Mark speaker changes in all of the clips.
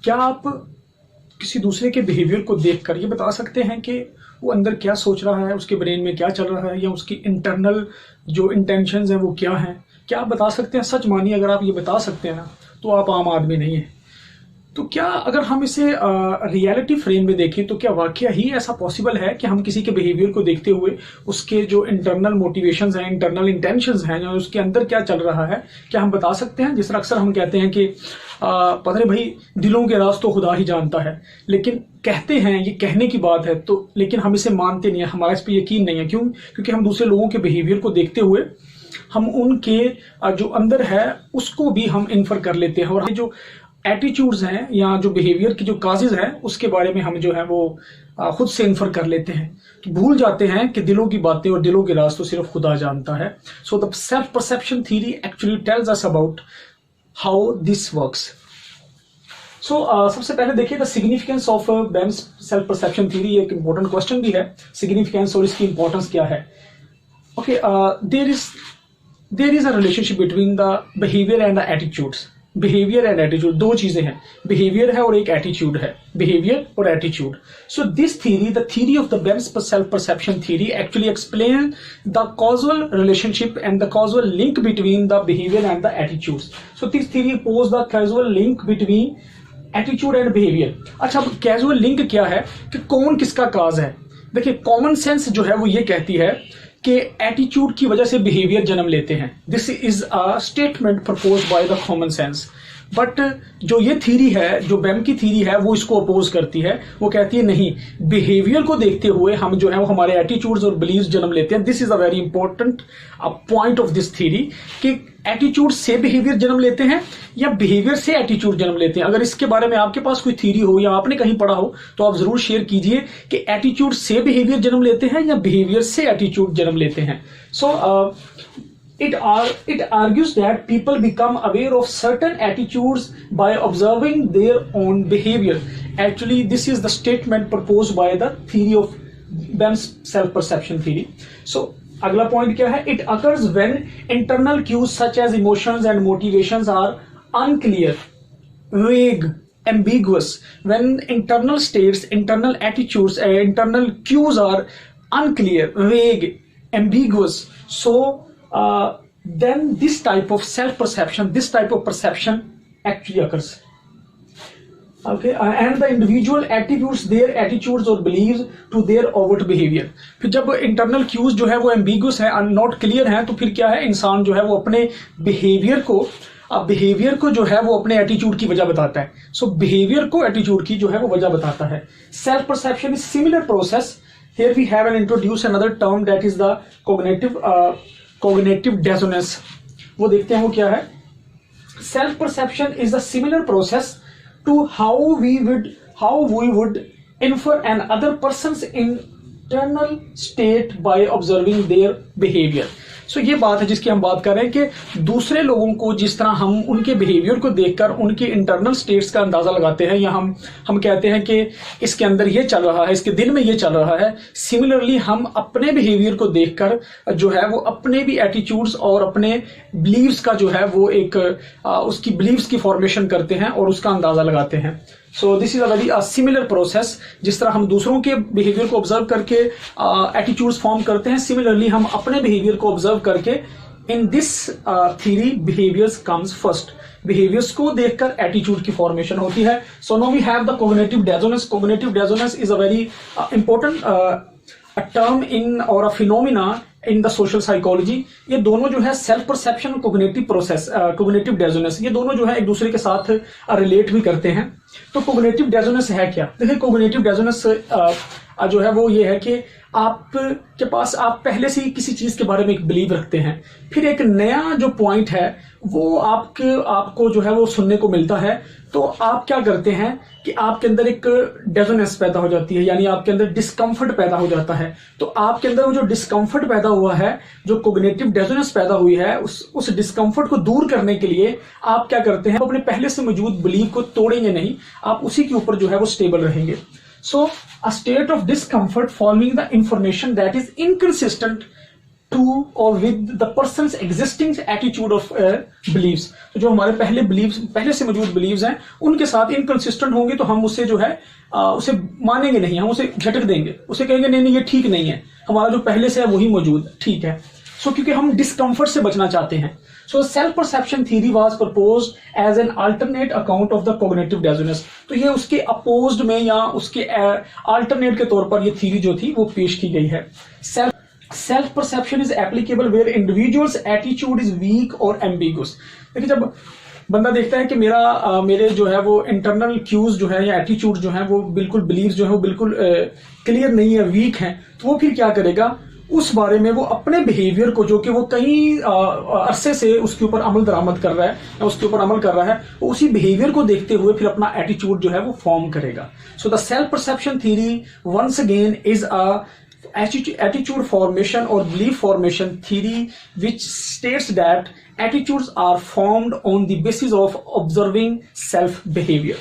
Speaker 1: क्या आप किसी दूसरे के बिहेवियर को देखकर ये बता सकते हैं कि वो अंदर क्या सोच रहा है, उसके ब्रेन में क्या चल रहा है, या उसकी इंटरनल जो इंटेंशंस हैं वो क्या हैं? क्या आप बता सकते हैं? सच मानिए, अगर आप ये बता सकते हैं ना तो आप आम आदमी नहीं हैं। तो क्या अगर हम इसे रियलिटी फ्रेम में देखें तो क्या वाकया ही ऐसा पॉसिबल है कि हम किसी के बिहेवियर को देखते हुए उसके जो इंटरनल मोटिवेशंस हैं, इंटरनल इंटेंशंस हैं, जो उसके अंदर क्या चल रहा है, क्या हम बता सकते हैं? जिस तरह अक्सर हम कहते हैं कि पता नहीं भाई, दिलों के राज तो खुदा ही जानता है, लेकिन कहते हैं, ये कहने की बात है तो, लेकिन हम इसे मानते नहीं है, हमारा इस पर यकीन नहीं है। क्यों? क्योंकि हम दूसरे लोगों के बिहेवियर को देखते हुए हम उनके जो अंदर है उसको भी हम इन्फर कर लेते हैं, और जो एटीट्यूड्स हैं या जो बिहेवियर की जो काजेज हैं उसके बारे में हम जो है वो खुद से इन्फर कर लेते हैं, तो भूल जाते हैं कि दिलों की बातें और दिलों के राज तो सिर्फ खुदा जानता है। So the self perception theory actually tells us about how this works. So सबसे पहले देखिए the significance of Bem's self perception theory. एक इंपॉर्टेंट क्वेश्चन भी है, सिग्निफिकेंस और इसकी इंपॉर्टेंस क्या है। Okay, there is a relationship between the behaviour and the attitudes. Behaviour and attitude दो चीजें हैं, बिहेवियर है और एक एटीट्यूड है, बिहेवियर और attitude. So this theory, the theory of the Bem's self perception theory, actually explain the causal relationship and the causal link between the behaviour and the attitudes. So this theory pose the casual link between attitude and behaviour. अच्छा, अब casual link क्या है कि कौन किसका काज है? देखिए, common sense जो है वो ये कहती है कि एटीट्यूड की वजह से बिहेवियर जन्म लेते हैं। This is a statement propose by the common sense. But जो ये थ्योरी है, जो बेम की थ्योरी है, वो इसको अपोज करती है। वो कहती है नहीं, बिहेवियर को देखते हुए हम जो है वो हमारे एटीट्यूड्स और बिलीव्स जन्म लेते हैं। This is a very important point of this theory कि एटीट्यूड से बिहेवियर जन्म लेते हैं या बिहेवियर से एटीट्यूड जन्म लेते हैं। अगर इसके बारे में आपके पास कोई थ्योरी हो या आपने कहीं पढ़ा हो तो आप जरूर शेयर कीजिए कि एटीट्यूड से बिहेवियर जन्म लेते हैं या बिहेवियर से एटीट्यूड जन्म लेते हैं। सो it argues that people become aware of certain attitudes by observing their own behavior. Actually, this is the statement proposed by the theory of Bem's self-perception theory. So, अगला point क्या है? It occurs when internal cues such as emotions and motivations are unclear, vague, ambiguous. When internal states, internal attitudes, internal cues are unclear, vague, ambiguous. So then this type of self-perception, this type of perception actually occurs. Okay, and the individual attributes their attitudes or beliefs to their overt behavior. फिर जब internal cues जो है वो ambiguous है, not clear है, तो फिर क्या है, इंसान जो है वो अपने behavior को जो है वो अपने एटीट्यूड की वजह बताता है। सो बिहेवियर को एटीट्यूड की जो है वो वजह बताता है। Self perception is similar process. Here we have an introduce another term that is the cognitive dissonance। वो देखते हैं वो क्या है। Self perception is a similar process to how we would infer an other person's internal state by observing their behavior। सो ये बात है जिसकी हम बात कर रहे हैं कि दूसरे लोगों को जिस तरह हम उनके बिहेवियर को देखकर उनके इंटरनल स्टेट्स का अंदाजा लगाते हैं, या हम कहते हैं कि इसके अंदर ये चल रहा है, इसके दिल में ये चल रहा है। सिमिलरली हम अपने बिहेवियर को देखकर जो है वो अपने भी एटीट्यूड्स और अपने बिलीव्स का जो है वो एक उसकी बिलीव्स की फॉर्मेशन करते हैं और उसका अंदाजा लगाते हैं। So this is a very similar process. जिस तरह हम दूसरों के बिहेवियर को ऑब्जर्व करके एटीट्यूड्स फॉर्म करते हैं, सिमिलरली हम अपने बिहेवियर को ऑब्जर्व करके in this theory behaviours comes first. Behaviours को देखकर एटीट्यूड की फॉर्मेशन होती है। So now we have the cognitive dissonance. Cognitive dissonance is a very important a term in or a phenomena in the social psychology। ये दोनों जो है self perception और कोग्निटिव प्रोसेस, कोग्निटिव डेसोनेंस, ये दोनों जो है एक दूसरे के साथ रिलेट भी करते हैं। तो कोग्निटिव डेसोनेंस है क्या? देखिए, कोग्निटिव डेसोनेंस जो है वो ये है कि आपके पास आप पहले से ही किसी चीज के बारे में एक बिलीव रखते हैं, फिर एक नया जो पॉइंट है वो आपको जो है वो सुनने को मिलता है, तो आप क्या करते हैं कि आपके अंदर एक डेसोनेंस पैदा हो जाती है, यानी आपके अंदर डिस्कम्फर्ट पैदा हो जाता है। तो आपके अंदर वो जो डिस्कम्फर्ट पैदा हुआ है, जो कोग्निटिव डेसोनेंस पैदा हुई है, उस डिस्कम्फर्ट को दूर करने के लिए आप क्या करते हैं, अपने पहले से मौजूद बिलीव को तोड़ेंगे नहीं, आप उसी के ऊपर जो है वो स्टेबल रहेंगे। So a state of discomfort following the information that is inconsistent to और with the person's existing attitude of believes. तो जो हमारे पहले से मौजूद बिलीव्स हैं उनके साथ इनकंसिस्टेंट होंगे तो हम उससे जो है उसे मानेंगे नहीं, हम उसे झटक देंगे, उसे कहेंगे नहीं नहीं ये ठीक नहीं है, हमारा जो पहले से है वही मौजूद ठीक है। सो क्योंकि हम डिस्कम्फर्ट से बचना चाहते हैं। So self perception theory was proposed as an alternate account of the cognitive dissonance. तो ये उसके अपोज्ड में या उसके अल्टरनेट के तौर पर ये थ्योरी जो थी वो पेश की गई है। Self perception is applicable where individuals attitude is weak और एम्बिगुअस। देखिए जब बंदा देखता है कि मेरे जो है वो इंटरनल क्यूज जो है या एटीट्यूड जो है वो बिल्कुल बिलीव्स जो है वो बिल्कुल क्लियर नहीं है, वीक है, तो वो फिर क्या करेगा, उस बारे में वो अपने बिहेवियर को जो कि वो कई अरसे से उसके ऊपर अमल दरामद कर रहा है या उसके ऊपर अमल कर रहा है, वो उसी बिहेवियर को देखते हुए फिर अपना एटीट्यूड जो है वो फॉर्म करेगा। So the self perception theory once again is a attitude formation or belief formation theory which states that attitudes are formed on the basis of observing self behavior।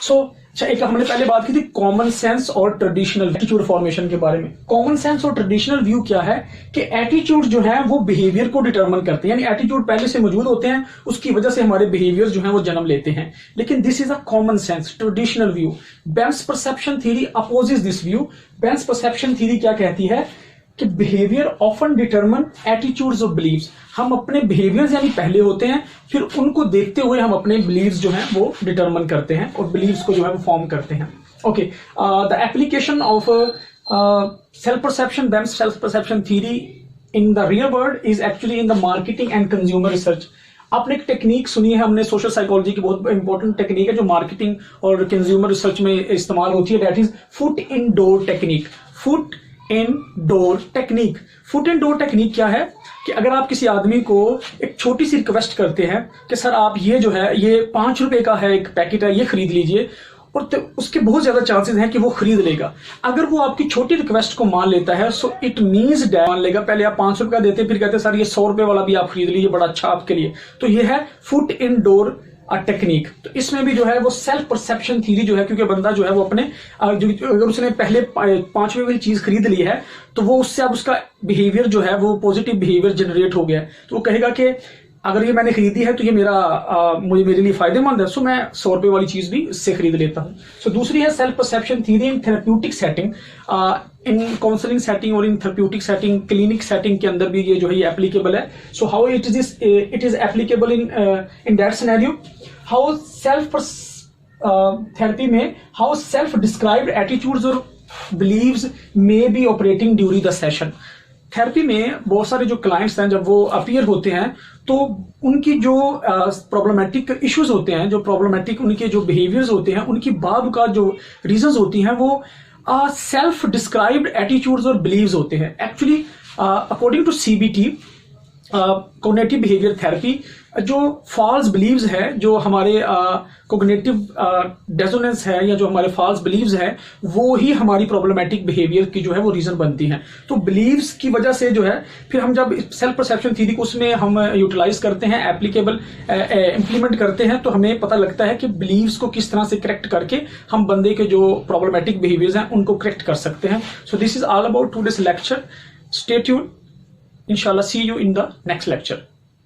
Speaker 1: So एक हमने पहले बात की थी कॉमन सेंस और traditional attitude formation के बारे में। कॉमन सेंस और ट्रेडिशनल व्यू क्या है कि एटीट्यूड जो है वो बिहेवियर को डिटरमिन करते हैं, यानी एटीट्यूड पहले से मौजूद होते हैं, उसकी वजह से हमारे बिहेवियर जो है वो जन्म लेते हैं। लेकिन this is a common sense traditional view. Bem's perception theory opposes this view. Bem's perception theory क्या कहती है कि बिहेवियर ऑफन डिटरमिन एटीट्यूड्स और बिलीव्स। हम अपने बिहेवियर्स यानी पहले होते हैं, फिर उनको देखते हुए हम अपने बिलीव्स जो हैं वो डिटरमिन करते हैं और बिलीव्स को जो है वो फॉर्म करते हैं। Okay, the application of self perception, Bem's self perception theory in the real world is actually in the marketing and consumer research. आपने एक टेक्निक सुनी है, हमने सोशल साइकोलॉजी की बहुत इंपॉर्टेंट टेक्निक है जो मार्केटिंग और कंज्यूमर रिसर्च में इस्तेमाल होती है, that is foot in door technique. Foot in door technique. Foot in door technique क्या है कि अगर आप किसी आदमी को एक छोटी सी रिक्वेस्ट करते हैं कि सर आप ये जो है ये 5 रुपए का है, एक पैकेट है, ये खरीद लीजिए, और तो उसके बहुत ज्यादा चांसेस हैं कि वो खरीद लेगा। अगर वो आपकी छोटी रिक्वेस्ट को मान लेता है सो इट मीन्स डैट मान लेगा। पहले आप 5 रुपए का देते फिर कहते सर ये 100 रुपए वाला भी आप खरीद लीजिए, बड़ा अच्छा आपके लिए। तो ये है फुट इन डोर टेक्निक। तो इसमें भी जो है वो सेल्फ परसेप्शन थ्योरी जो है, क्योंकि बंदा जो है वो अपने अगर उसने पहले 5 रुपए वाली चीज खरीद ली है तो वो उससे अब उसका बिहेवियर जो है वो पॉजिटिव बिहेवियर जनरेट हो गया है। तो वो कहेगा कि अगर ये मैंने खरीदी है तो ये मेरे लिए फायदेमंद है, सो मैं 100 रुपए वाली चीज भी इससे खरीद लेता हूँ। सो दूसरी है self perception theory in therapeutic setting. In counselling setting और in therapeutic setting, clinic setting के अंदर भी ये जो है ये एप्लीकेबल है। So how it is applicable in that scenario, how self therapy में हाउ सेल्फ डिस्क्राइब्ड एटीट्यूड्स और beliefs may be operating during the session. Therapy में बहुत सारे जो क्लाइंट्स हैं जब वो अपीयर होते हैं तो उनकी जो प्रॉब्लमेटिक इश्यूज होते हैं, जो प्रॉब्लमेटिक उनके जो बिहेवियर्स होते हैं, उनकी बाद का जो रीजंस होती हैं वो सेल्फ डिस्क्राइब्ड एटीट्यूड्स और बिलीव्स होते हैं। Actually according to CBT cognitive behaviour therapy, जो फॉल्स बिलीव्स है, जो हमारे कॉग्निटिव डिसोनेंस है या जो हमारे फॉल्स बिलीव्स है, वो ही हमारी प्रॉब्लमेटिक बिहेवियर की जो है वो रीजन बनती हैं। तो बिलीव्स की वजह से जो है फिर हम जब सेल्फ परसेप्शन थ्योरी को उसमें हम यूटिलाइज करते हैं, एप्लीकेबल इंप्लीमेंट करते हैं, तो हमें पता लगता है कि बिलीव्स को किस तरह से करेक्ट करके हम बंदे के जो प्रॉब्लमेटिक बिहेवियर्स हैं उनको करेक्ट कर सकते हैं। So this is all about today's lecture. Stay tuned, inshallah see you in the next lecture.